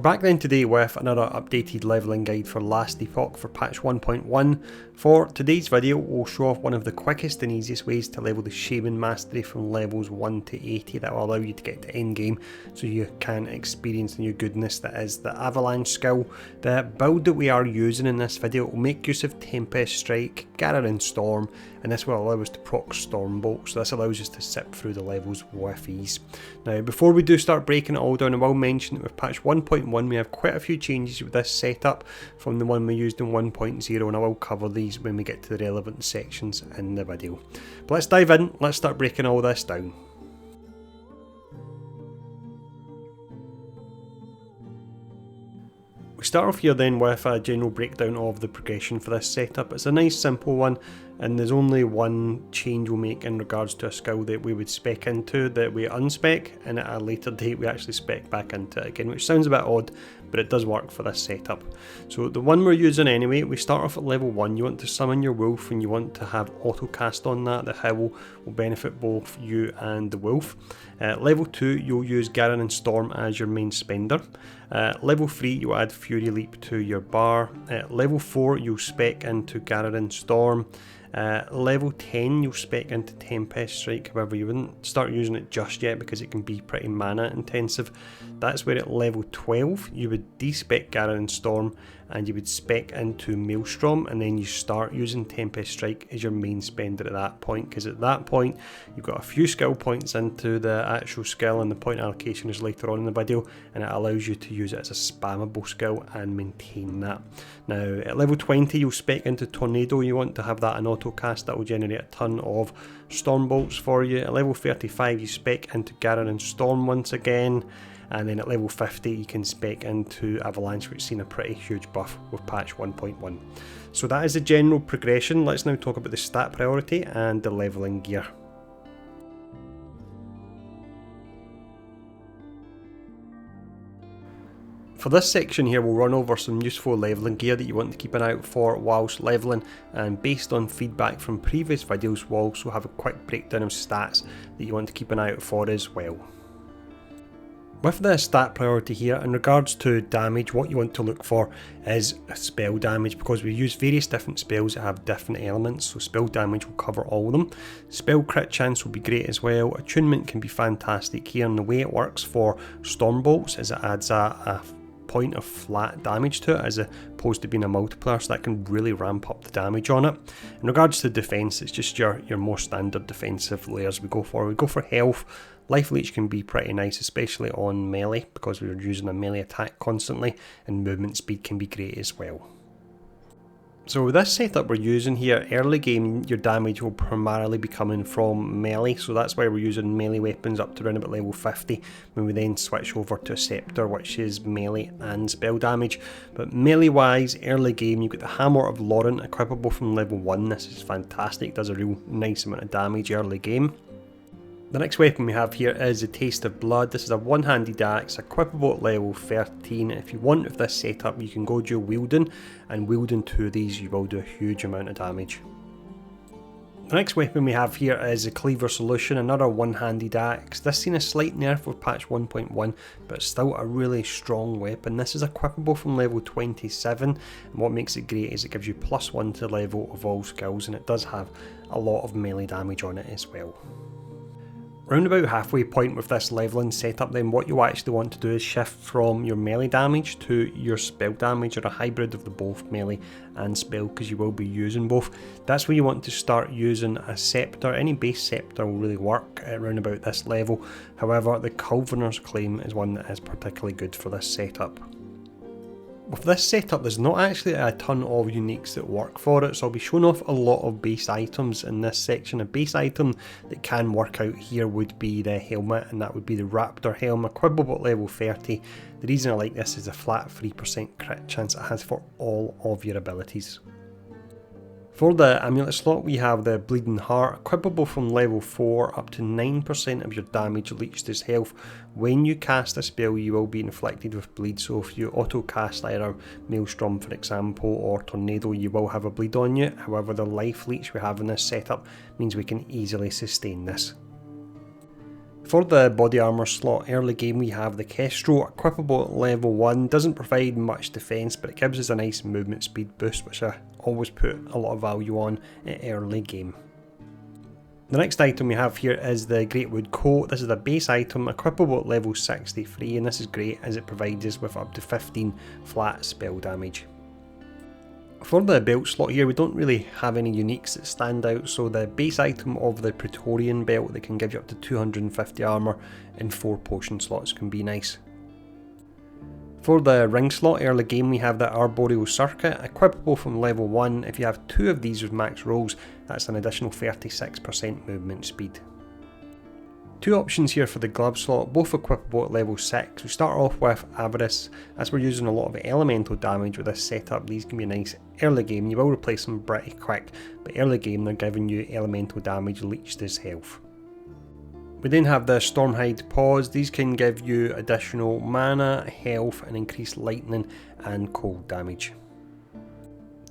back then today with another updated leveling guide for Last Epoch for patch 1.1. For today's video, we'll show off one of the quickest and easiest ways to level the Shaman Mastery from levels 1 to 80 that will allow you to get to endgame so you can experience the new goodness that is the Avalanche skill. The build that we are using in this video will make use of Tempest Strike, Gathering Storm, and this will allow us to proc Stormbolt, so this allows us to zip through the levels with ease. Now before we do start breaking it all down, I will mention that with patch 1.1 we have quite a few changes with this setup from the one we used in 1.0, and I will cover these when we get to the relevant sections in the video. But let's dive in, let's start breaking all this down. We start off here then with a general breakdown of the progression for this setup. It's a nice simple one, and there's only one change we'll make in regards to a skill that we would spec into that we unspec, and at a later date we actually spec back into it again, which sounds a bit odd, but it does work for this setup. So the one we're using anyway, we start off at level 1, you want to summon your wolf and you want to have auto cast on that. The howl will benefit both you and the wolf. Level 2, you'll use Gathering Storm as your main spender. Level 3, you'll add Fury Leap to your bar. Level 4, you'll spec into Gathering Storm. Level 10 you'll spec into Tempest Strike, however you wouldn't start using it just yet because it can be pretty mana intensive. That's where at level 12 you would despec Gathering Storm and you would spec into Maelstrom, and then you start using Tempest Strike as your main spender at that point, because at that point you've got a few skill points into the actual skill, and the point allocation is later on in the video, and it allows you to use it as a spammable skill and maintain that. Now at level 20 you'll spec into Tornado, you want to have that in auto cast, that will generate a ton of storm bolts for you. At level 35 you spec into Gathering Storm once again, and then at level 50 you can spec into Avalanche, which has seen a pretty huge buff with patch 1.1. So that is the general progression. Let's now talk about the stat priority and the leveling gear. For this section here, we'll run over some useful leveling gear that you want to keep an eye out for whilst leveling, and based on feedback from previous videos we'll also have a quick breakdown of stats that you want to keep an eye out for as well. With the stat priority here, in regards to damage, what you want to look for is spell damage, because we use various different spells that have different elements, so spell damage will cover all of them. Spell crit chance will be great as well. Attunement can be fantastic here, and the way it works for Stormbolts is it adds a point of flat damage to it as opposed to being a multiplier, so that can really ramp up the damage on it. In regards to defense, it's just your more standard defensive layers we go for. We go for health. Life leech can be pretty nice, especially on melee, because we're using a melee attack constantly, and movement speed can be great as well. So with this setup we're using here, early game your damage will primarily be coming from melee, so that's why we're using melee weapons up to around about level 50, when we then switch over to a scepter, which is melee and spell damage. But melee wise, early game you've got the Hammer of Laurent equipable from level 1, this is fantastic, does a real nice amount of damage early game. The next weapon we have here is the Taste of Blood. This is a one-handed axe, equipable at level 13. If you want with this setup you can go dual wielding, and wielding 2 of these you will do a huge amount of damage. The next weapon we have here is the Cleaver Solution, another one-handed axe. This seen a slight nerf with patch 1.1, but still a really strong weapon. This is equipable from level 27, and what makes it great is it gives you +1 to the level of all skills, and it does have a lot of melee damage on it as well. Round about halfway point with this leveling setup then, what you actually want to do is shift from your melee damage to your spell damage, or a hybrid of the both melee and spell, because you will be using both. That's where you want to start using a scepter. Any base scepter will really work at around about this level, however the Culvener's Claim is one that is particularly good for this setup. With this setup there's not actually a ton of uniques that work for it, so I'll be showing off a lot of base items in this section. A base item that can work out here would be the helmet, and that would be the Raptor Helm, equipable at level 30. The reason I like this is the flat 3% crit chance it has for all of your abilities. For the amulet slot we have the Bleeding Heart, equipable from level 4, up to 9% of your damage leached as health. When you cast a spell you will be inflicted with bleed, so if you auto cast either Maelstrom for example or Tornado you will have a bleed on you, however the life leech we have in this setup means we can easily sustain this. For the body armour slot, early game we have the Kestrel, equipable at level 1, doesn't provide much defence but it gives us a nice movement speed boost which I always put a lot of value on at early game. The next item we have here is the Greatwood Coat. This is the base item, equipable at level 63, and this is great as it provides us with up to 15 flat spell damage. For the belt slot here, we don't really have any uniques that stand out, so the base item of the Praetorian belt that can give you up to 250 armour and 4 potion slots can be nice. For the ring slot, early game we have the Arboreal Circuit, equipable from level 1. If you have 2 of these with max rolls, that's an additional 36% movement speed. 2 options here for the glove slot, both equipable at level 6. We start off with Avarice, as we're using a lot of elemental damage with this setup. These can be nice early game. You will replace them pretty quick, but early game they're giving you elemental damage leached as health. We then have the Stormhide Paws. These can give you additional mana, health and increased lightning and cold damage.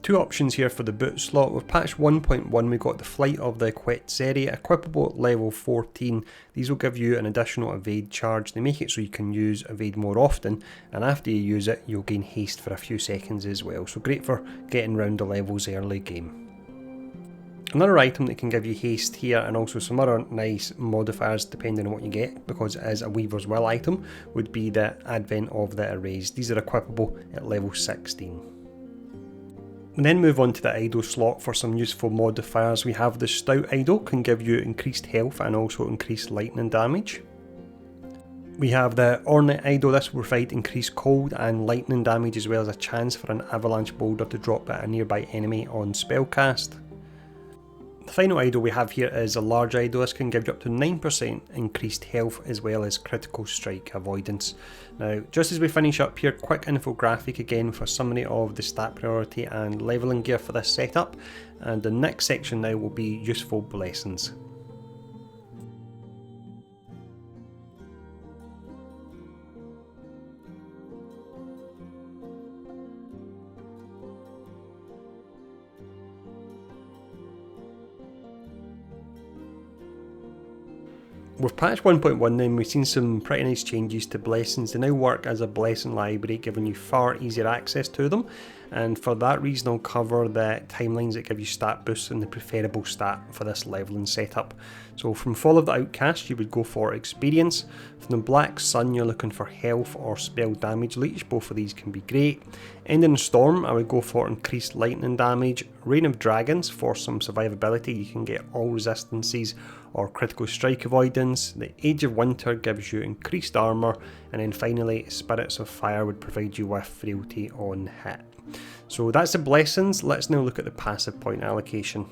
2 options here for the boot slot. With patch 1.1 we got the Flight of the Quetzeri, equipable at level 14. These will give you an additional evade charge. They make it so you can use evade more often, and after you use it you'll gain haste for a few seconds as well, so great for getting round the levels early game. Another item that can give you haste here, and also some other nice modifiers depending on what you get, because it is a Weaver's Will item, would be the Advent of the Erased. These are equipable at level 16. And then move on to the Idol slot for some useful modifiers. We have the Stout Idol, can give you increased health and also increased lightning damage. We have the Ornate Idol. This will provide increased cold and lightning damage, as well as a chance for an avalanche boulder to drop at a nearby enemy on spellcast. The final idol we have here is a large idol. This can give you up to 9% increased health as well as critical strike avoidance. Now, just as we finish up here, quick infographic again for summary of the stat priority and leveling gear for this setup, and the next section now will be useful blessings. With patch 1.1 then, we've seen some pretty nice changes to blessings. They now work as a blessing library, giving you far easier access to them, and for that reason I'll cover the timelines that give you stat boosts and the preferable stat for this leveling setup. So from Fall of the Outcast you would go for experience. From the Black Sun you're looking for health or spell damage leech, both of these can be great. Ending Storm I would go for increased lightning damage. Reign of Dragons for some survivability, you can get all resistances or critical strike avoidance. The Age of Winter gives you increased armour, and then finally Spirits of Fire would provide you with frailty on hit. So that's the blessings. Let's now look at the passive point allocation.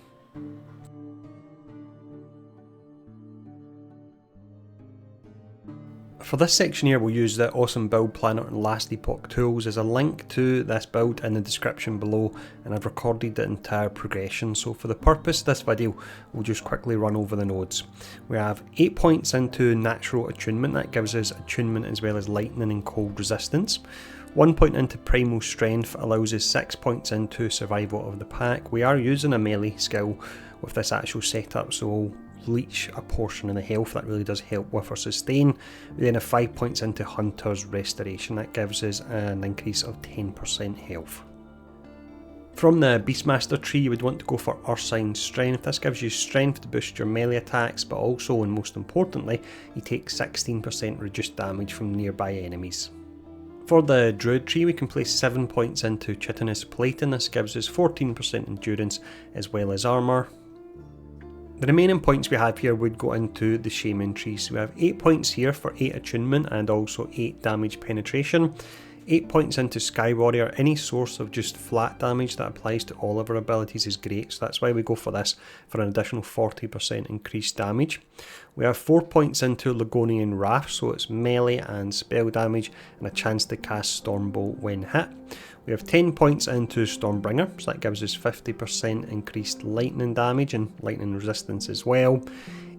For this section here we'll use the awesome build planner and Last Epoch tools. There's a link to this build in the description below, and I've recorded the entire progression, so for the purpose of this video we'll just quickly run over the nodes. We have 8 points into natural attunement, that gives us attunement as well as lightning and cold resistance. 1 point into primal strength allows us 6 points into survival of the pack. We are using a melee skill with this actual setup, so we'll leech a portion of the health. That really does help with our sustain. We then have 5 points into Hunter's Restoration, that gives us an increase of 10% health. From the Beastmaster tree you would want to go for Ursine Strength. This gives you strength to boost your melee attacks, but also, and most importantly, you take 16% reduced damage from nearby enemies. For the Druid tree we can place 7 points into Chitinous Plating. This gives us 14% endurance as well as armour. The remaining points we have here would go into the Shaman tree, so we have 8 points here for 8 attunement and also 8 damage penetration. 8 points into Sky Warrior. Any source of just flat damage that applies to all of our abilities is great, so that's why we go for this for an additional 40% increased damage. We have 4 points into Ligonian Wrath, so it's melee and spell damage and a chance to cast Stormbolt when hit. We have 10 points into Stormbringer, so that gives us 50% increased lightning damage and lightning resistance as well.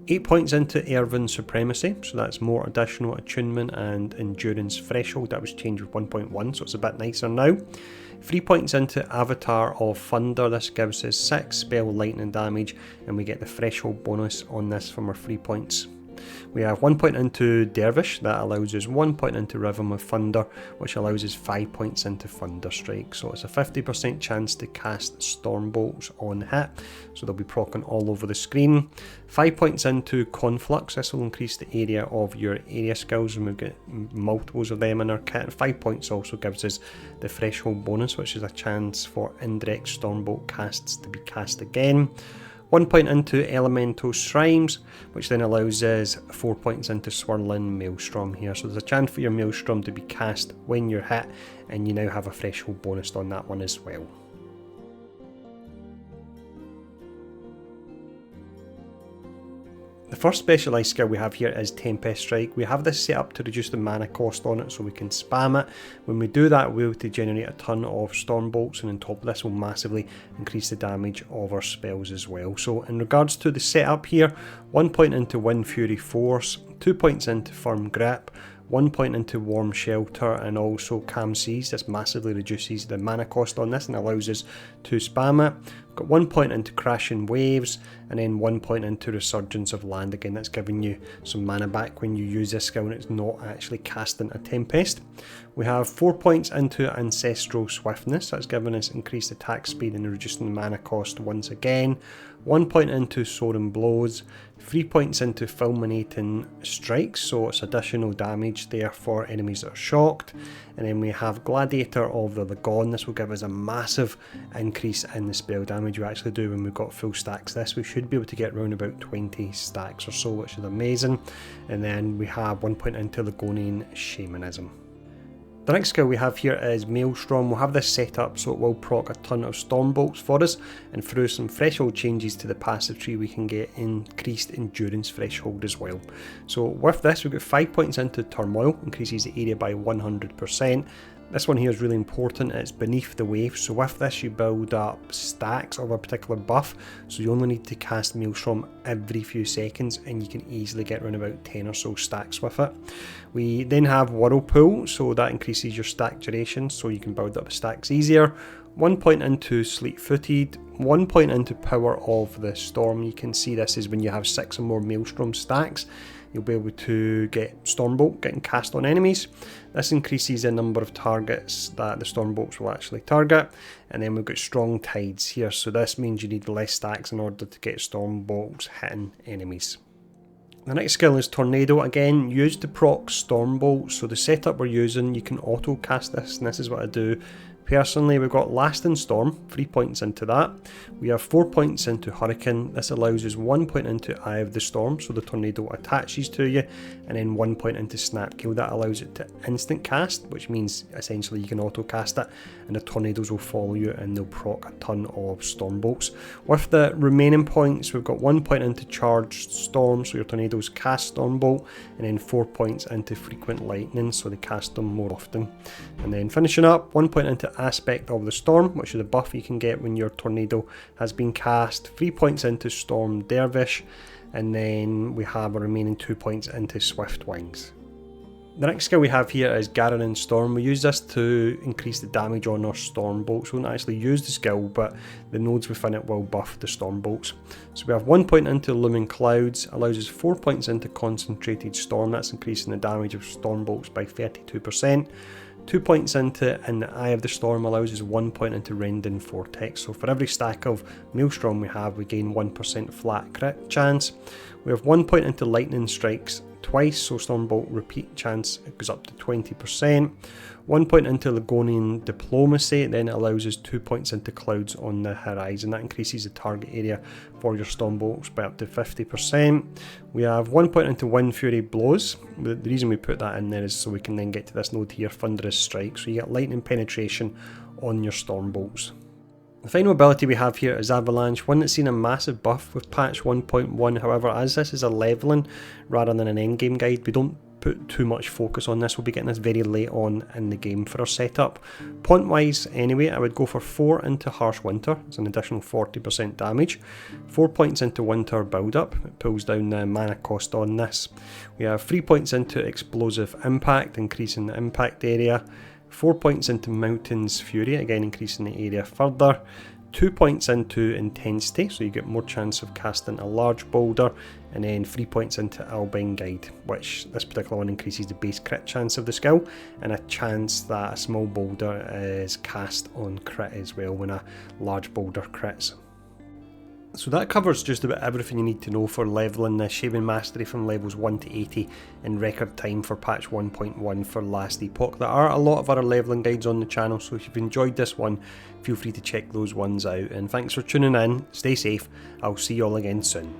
8 points into Ervin Supremacy, so that's more additional attunement and endurance threshold. That was changed with 1.1, so it's a bit nicer now. 3 points into Avatar of Thunder. This gives us 6 spell lightning damage, and we get the threshold bonus on this from our 3 points. We have 1 point into Dervish, that allows us 1 point into Rhythm of Thunder, which allows us 5 points into Thunder Strike. So it's a 50% chance to cast Storm Bolts on hit, so they'll be proccing all over the screen. 5 points into Conflux, this will increase the area of your area skills, and we've got multiples of them in our kit. And 5 points also gives us the Threshold bonus, which is a chance for indirect Stormbolt casts to be cast again. 1 point into Elemental Shrines, which then allows us 4 points into Swirling Maelstrom here. So there's a chance for your Maelstrom to be cast when you're hit, and you now have a Threshold bonus on that one as well. The first specialised skill we have here is Tempest Strike. We have this set up to reduce the mana cost on it so we can spam it. When we do that, we'll be able to generate a ton of Storm Bolts, and on top of this will massively increase the damage of our spells as well. So in regards to the setup here, 1 point into Wind Fury Force, 2 points into Firm Grip, 1 point into Warm Shelter, and also Calm Seas. This massively reduces the mana cost on this and allows us to spam it. We've got 1 point into Crashing Waves, and then 1 point into Resurgence of Land. Again, that's giving you some mana back when you use this skill and it's not actually casting a Tempest. We have 4 points into Ancestral Swiftness, that's giving us increased attack speed and reducing the mana cost once again. 1 point into Soaring Blows, 3 points into Fulminating Strikes, so it's additional damage there for enemies that are shocked. And then we have Gladiator of the Lagon. This will give us a massive increase in the spell damage we actually do when we've got full stacks. This we should be able to get around about 20 stacks or so, which is amazing. And then we have 1 point into Lagonian Shamanism. The next skill we have here is Maelstrom. We'll have this set up so it will proc a ton of Storm Bolts for us, and through some threshold changes to the passive tree we can get increased endurance threshold as well. So with this we've got 5 points into Turmoil, increases the area by 100%. This one here is really important, it's beneath the wave, so with this you build up stacks of a particular buff, so you only need to cast Maelstrom every few seconds and you can easily get around about 10 or so stacks with it. We then have Whirlpool, so that increases your stack duration so you can build up stacks easier. 1 point into Sleet Footed, 1 point into Power of the Storm. You can see this is when you have 6 or more Maelstrom stacks. You'll be able to get Stormbolt getting cast on enemies. This increases the number of targets that the Stormbolts will actually target. And then we've got Strong Tides here, so this means you need less stacks in order to get Stormbolts hitting enemies. The next skill is Tornado, again used to proc Stormbolt, so the setup we're using, you can auto cast this, and this is what I do. Personally, we've got Lasting Storm, 3 points into that. We have 4 points into Hurricane. This allows us 1 point into Eye of the Storm, so the tornado attaches to you, and then 1 point into Snapkill. That allows it to instant cast, which means essentially you can auto cast it, and the tornadoes will follow you and they'll proc a ton of Storm Bolts. With the remaining points, we've got 1 point into Charged Storm, so your tornadoes cast Storm Bolt, and then 4 points into Frequent Lightning, so they cast them more often. And then finishing up, 1 point into Aspect of the Storm, which is a buff you can get when your tornado has been cast, 3 points into Storm Dervish, and then we have a remaining 2 points into Swift Wings. The next skill we have here is Garroning Storm. We use this to increase the damage on our Storm Bolts. We won't actually use the skill, but the nodes within it will buff the Storm Bolts. So we have 1 point into Looming Clouds, allows us 4 points into Concentrated Storm, that's increasing the damage of Storm Bolts by 32%. 2 points into In the Eye of the Storm allows us 1 point into Rending Vortex. So for every stack of Maelstrom we have, we gain 1% flat crit chance. We have 1 point into Lightning Strikes twice, so Stormbolt repeat chance it goes up to 20%. 1 point into Lagonian Diplomacy, then it allows us 2 points into Clouds on the Horizon. That increases the target area for your Stormbolts by up to 50%. We have 1 point into Wind Fury Blows. The reason we put that in there is so we can then get to this node here, Thunderous Strike. So you get lightning penetration on your Stormbolts. The final ability we have here is Avalanche, one that's seen a massive buff with patch 1.1. However, as this is a leveling rather than an endgame guide, we don't put too much focus on this. We'll be getting this very late on in the game for our setup. Point wise anyway, I would go for 4 into Harsh Winter, it's an additional 40% damage. 4 points into Winter Build Up, it pulls down the mana cost on this. We have 3 points into Explosive Impact, increasing the impact area. 4 points into Mountain's Fury, again increasing the area further. 2 points into intensity, so you get more chance of casting a large boulder, and then 3 points into Albine Guide, which this particular one increases the base crit chance of the skill, and a chance that a small boulder is cast on crit as well when a large boulder crits. So that covers just about everything you need to know for levelling the Shaman Mastery from levels 1 to 80 in record time for patch 1.1 for Last Epoch. There are a lot of other levelling guides on the channel, so if you've enjoyed this one, feel free to check those ones out. And thanks for tuning in, stay safe, I'll see you all again soon.